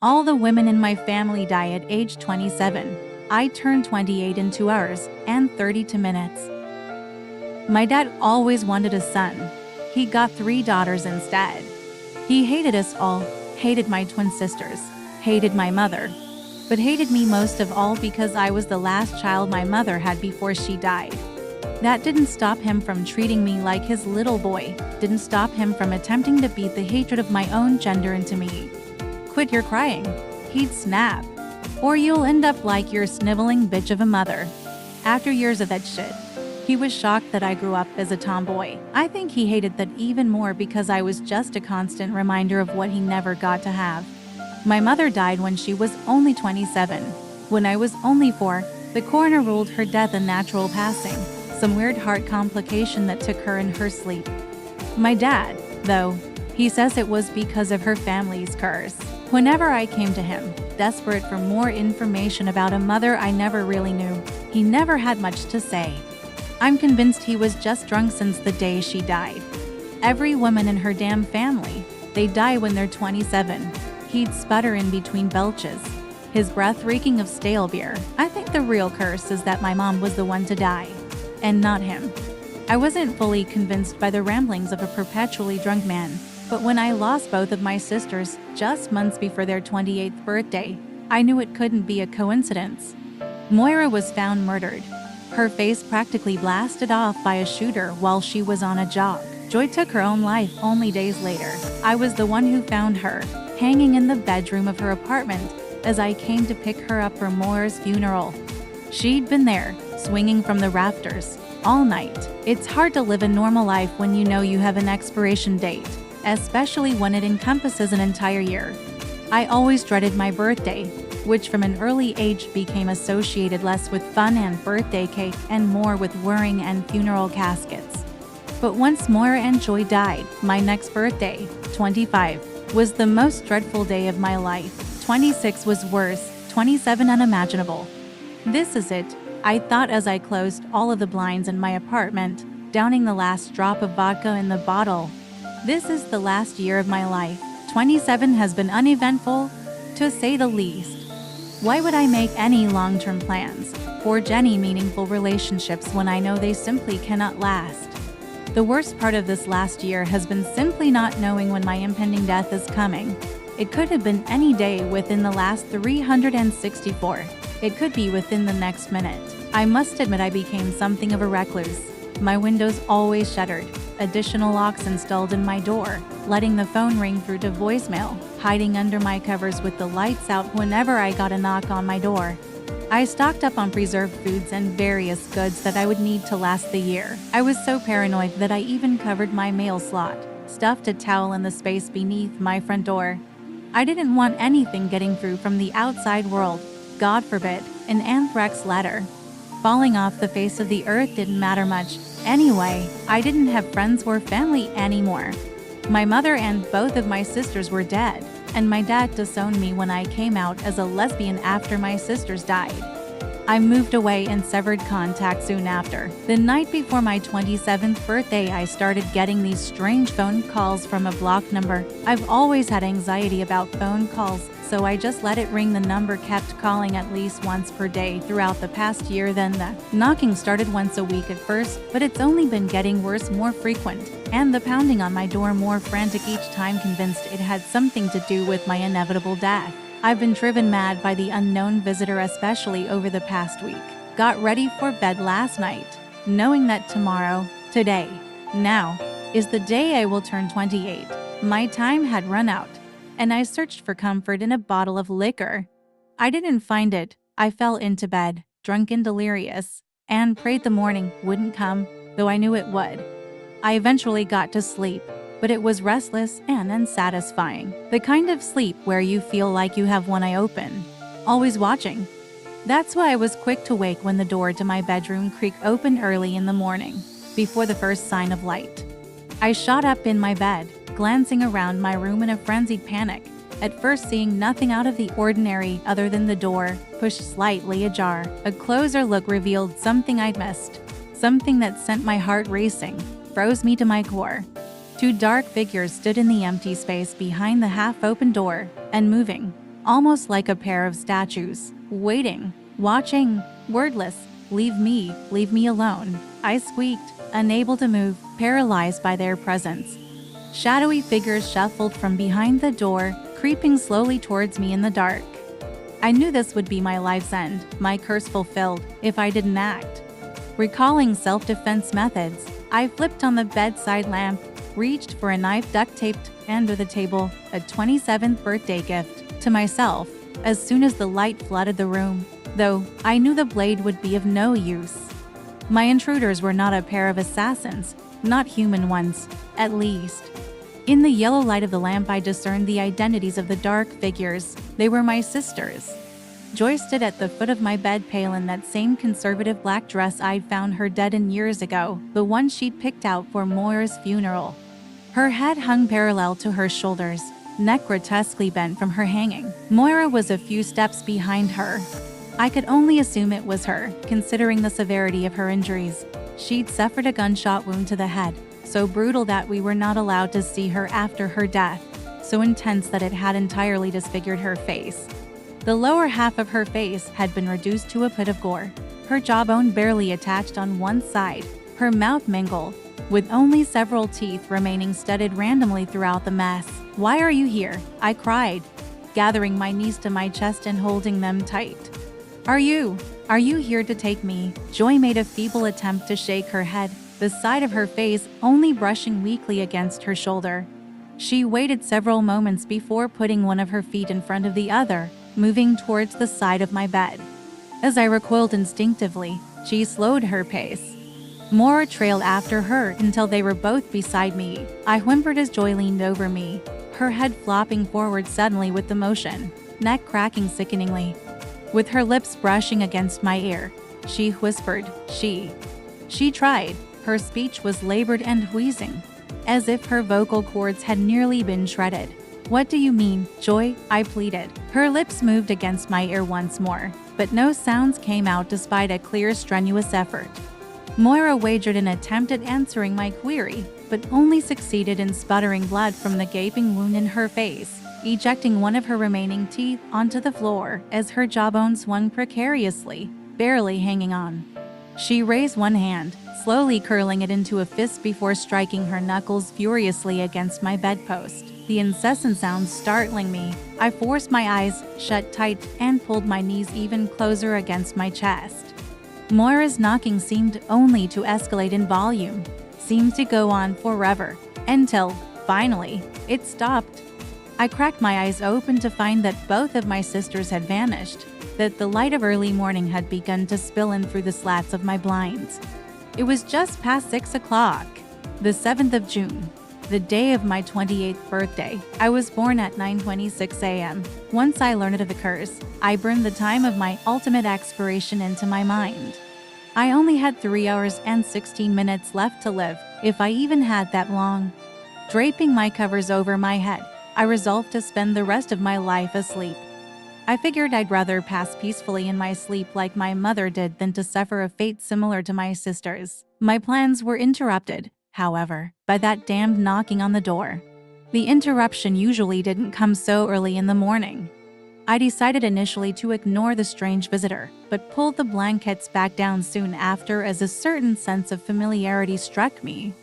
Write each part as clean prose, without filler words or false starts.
All the women in my family die at age 27. I turned 28 in 2 hours and 32 minutes. My dad always wanted a son. He got 3 daughters instead. He hated us all, hated my twin sisters, hated my mother, but hated me most of all because I was the last child my mother had before she died. That didn't stop him from treating me like his little boy, didn't stop him from attempting to beat the hatred of my own gender into me. "Quit your crying," he'd snap, "or you'll end up like your sniveling bitch of a mother." After years of that shit, he was shocked that I grew up as a tomboy. I think he hated that even more because I was just a constant reminder of what he never got to have. My mother died when she was only 27. When I was only 4, the coroner ruled her death a natural passing, some weird heart complication that took her in her sleep. My dad, though, he says it was because of her family's curse. Whenever I came to him, desperate for more information about a mother I never really knew, he never had much to say. I'm convinced he was just drunk since the day she died. Every woman in her damn family, they die when they're 27. He'd sputter in between belches, his breath reeking of stale beer. I think the real curse is that my mom was the one to die, and not him. I wasn't fully convinced by the ramblings of a perpetually drunk man, but when I lost both of my sisters just months before their 28th birthday, I knew it couldn't be a coincidence. Moira was found murdered, her face practically blasted off by a shooter while she was on a jog. Joy took her own life only days later. I was the one who found her, hanging in the bedroom of her apartment as I came to pick her up for Moira's funeral. She'd been there, swinging from the rafters, all night. It's hard to live a normal life when you know you have an expiration date, especially when it encompasses an entire year. I always dreaded my birthday, which from an early age became associated less with fun and birthday cake and more with worrying and funeral caskets. But once Moira and Joy died, my next birthday, 25, was the most dreadful day of my life. 26 was worse, 27 unimaginable. This is it, I thought as I closed all of the blinds in my apartment, downing the last drop of vodka in the bottle. This is the last year of my life. 27 has been uneventful, to say the least. Why would I make any long-term plans, forge any meaningful relationships when I know they simply cannot last? The worst part of this last year has been simply not knowing when my impending death is coming. It could have been any day within the last 364. It could be within the next minute. I must admit I became something of a recluse. My windows always shuttered, additional locks installed in my door, letting the phone ring through to voicemail, hiding under my covers with the lights out whenever I got a knock on my door. I stocked up on preserved foods and various goods that I would need to last the year. I was so paranoid that I even covered my mail slot, stuffed a towel in the space beneath my front door. I didn't want anything getting through from the outside world. God forbid, an anthrax letter. Falling off the face of the earth didn't matter much. Anyway, I didn't have friends or family anymore. My mother and both of my sisters were dead, and my dad disowned me when I came out as a lesbian after my sisters died. I moved away and severed contact soon after. The night before my 27th birthday, I started getting these strange phone calls from a blocked number. I've always had anxiety about phone calls, so I just let it ring. The number kept calling at least once per day throughout the past year. Then the knocking started once a week at first, but it's only been getting worse, more frequent, and the pounding on my door more frantic each time, convinced it had something to do with my inevitable death. I've been driven mad by the unknown visitor, especially over the past week. Got ready for bed last night, knowing that tomorrow, today, now, is the day I will turn 28. My time had run out, and I searched for comfort in a bottle of liquor. I didn't find it. I fell into bed, drunk and delirious, and prayed the morning wouldn't come, though I knew it would. I eventually got to sleep, but it was restless and unsatisfying. The kind of sleep where you feel like you have one eye open, always watching. That's why I was quick to wake when the door to my bedroom creaked open early in the morning, before the first sign of light. I shot up in my bed, glancing around my room in a frenzied panic, at first seeing nothing out of the ordinary other than the door, pushed slightly ajar. A closer look revealed something I'd missed, something that sent my heart racing, froze me to my core. 2 dark figures stood in the empty space behind the half-open door, unmoving. almost like a pair of statues, waiting, watching, wordless. Leave me alone. I squeaked, unable to move, paralyzed by their presence. Shadowy figures shuffled from behind the door, creeping slowly towards me in the dark. I knew this would be my life's end, my curse fulfilled, if I didn't act. Recalling self-defense methods, I flipped on the bedside lamp, reached for a knife duct taped under the table, a 27th birthday gift to myself, as soon as the light flooded the room, though I knew the blade would be of no use. My intruders were not a pair of assassins, not human ones, at least. In the yellow light of the lamp I discerned the identities of the dark figures. They were my sisters. Joy stood at the foot of my bed, pale in that same conservative black dress I'd found her dead in years ago, the one she'd picked out for Moira's funeral. Her head hung parallel to her shoulders, neck grotesquely bent from her hanging. Moira was a few steps behind her. I could only assume it was her, considering the severity of her injuries. She'd suffered a gunshot wound to the head, so brutal that we were not allowed to see her after her death, so intense that it had entirely disfigured her face. The lower half of her face had been reduced to a pit of gore, her jawbone barely attached on one side, her mouth mingled, with only several teeth remaining studded randomly throughout the mess. "Why are you here?" I cried, gathering my knees to my chest and holding them tight. Are you here to take me?" Joy made a feeble attempt to shake her head, the side of her face only brushing weakly against her shoulder. She waited several moments before putting one of her feet in front of the other, moving towards the side of my bed. As I recoiled instinctively, she slowed her pace. Moira trailed after her until they were both beside me. I whimpered as Joy leaned over me, her head flopping forward suddenly with the motion, neck cracking sickeningly. With her lips brushing against my ear, she whispered, She tried. Her speech was labored and wheezing, as if her vocal cords had nearly been shredded. "What do you mean, Joy?" I pleaded. Her lips moved against my ear once more, but no sounds came out despite a clear, strenuous effort. Moira wagered an attempt at answering my query, but only succeeded in sputtering blood from the gaping wound in her face, ejecting one of her remaining teeth onto the floor as her jawbone swung precariously, barely hanging on. She raised one hand, slowly curling it into a fist before striking her knuckles furiously against my bedpost, the incessant sound startling me. I forced my eyes shut tight and pulled my knees even closer against my chest. Moira's knocking seemed only to escalate in volume, seemed to go on forever, until, finally, it stopped. I cracked my eyes open to find that both of my sisters had vanished, that the light of early morning had begun to spill in through the slats of my blinds. It was just past 6 o'clock, the 7th of June, the day of my 28th birthday. I was born at 9:26 a.m. Once I learned of the curse, I burned the time of my ultimate expiration into my mind. I only had 3 hours and 16 minutes left to live, if I even had that long. Draping my covers over my head, I resolved to spend the rest of my life asleep. I figured I'd rather pass peacefully in my sleep like my mother did than to suffer a fate similar to my sister's. My plans were interrupted, however, by that damned knocking on the door. The interruption usually didn't come so early in the morning. I decided initially to ignore the strange visitor, but pulled the blankets back down soon after as a certain sense of familiarity struck me.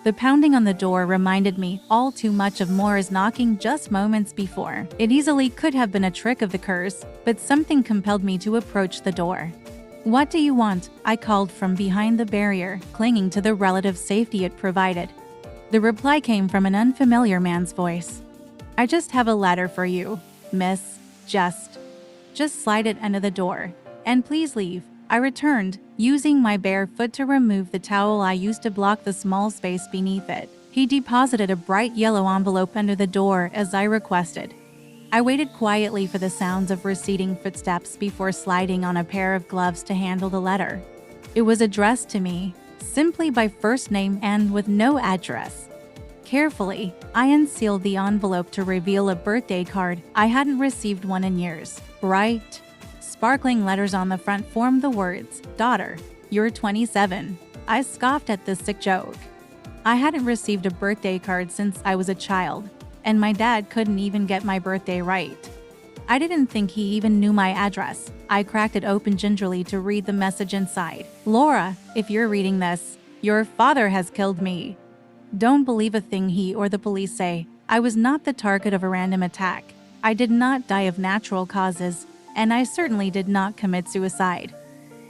The pounding on the door reminded me all too much of Moira's knocking just moments before. It easily could have been a trick of the curse, but something compelled me to approach the door. "What do you want?" I called from behind the barrier, clinging to the relative safety it provided. The reply came from an unfamiliar man's voice. "I just have a letter for you, miss. Just slide it under the door, and please leave." I returned, using my bare foot to remove the towel I used to block the small space beneath it. He deposited a bright yellow envelope under the door as I requested. I waited quietly for the sounds of receding footsteps before sliding on a pair of gloves to handle the letter. It was addressed to me, simply by first name and with no address. Carefully, I unsealed the envelope to reveal a birthday card. I hadn't received one in years. Bright, sparkling letters on the front formed the words, "Daughter, you're 27. I scoffed at this sick joke. I hadn't received a birthday card since I was a child, and my dad couldn't even get my birthday right. I didn't think he even knew my address. I cracked it open gingerly to read the message inside. Laura, if you're reading this, your father has killed me. Don't believe a thing he or the police say. I was not the target of a random attack. I did not die of natural causes, and I certainly did not commit suicide.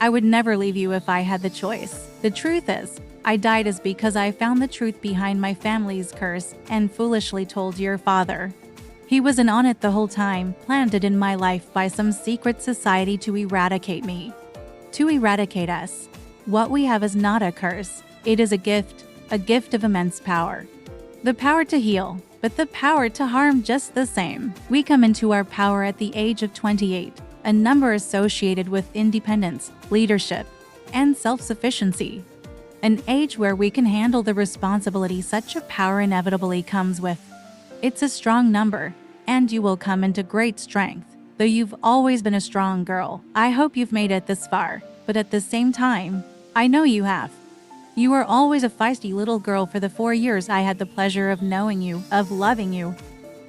I would never leave you if I had the choice. The truth is, I died is because I found the truth behind my family's curse and foolishly told your father. He was in on it the whole time, planted in my life by some secret society to eradicate me. To eradicate us. What we have is not a curse. It is a gift of immense power. The power to heal, but the power to harm just the same. We come into our power at the age of 28, a number associated with independence, leadership, and self-sufficiency. An age where we can handle the responsibility such a power inevitably comes with. It's a strong number, and you will come into great strength. Though you've always been a strong girl, I hope you've made it this far, but at the same time, I know you have. You were always a feisty little girl for the 4 years I had the pleasure of knowing you, of loving you.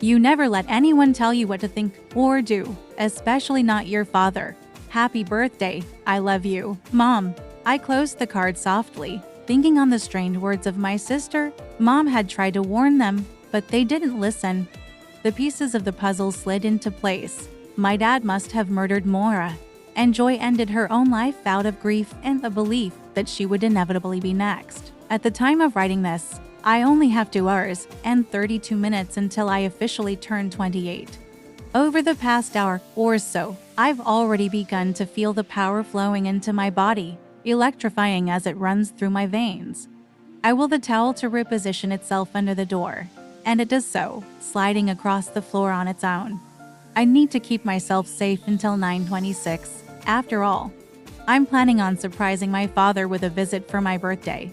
You never let anyone tell you what to think or do, especially not your father. Happy birthday, I love you, Mom. I closed the card softly, thinking on the strained words of my sister. Mom had tried to warn them, but they didn't listen. The pieces of the puzzle slid into place. My dad must have murdered Maura, and Joy ended her own life out of grief and the belief that she would inevitably be next. At the time of writing this, I only have 2 hours and 32 minutes until I officially turn 28. Over the past hour or so, I've already begun to feel the power flowing into my body, electrifying as it runs through my veins. I will the towel to reposition itself under the door, and it does so, sliding across the floor on its own. I need to keep myself safe until 9:26. After all, I'm planning on surprising my father with a visit for my birthday.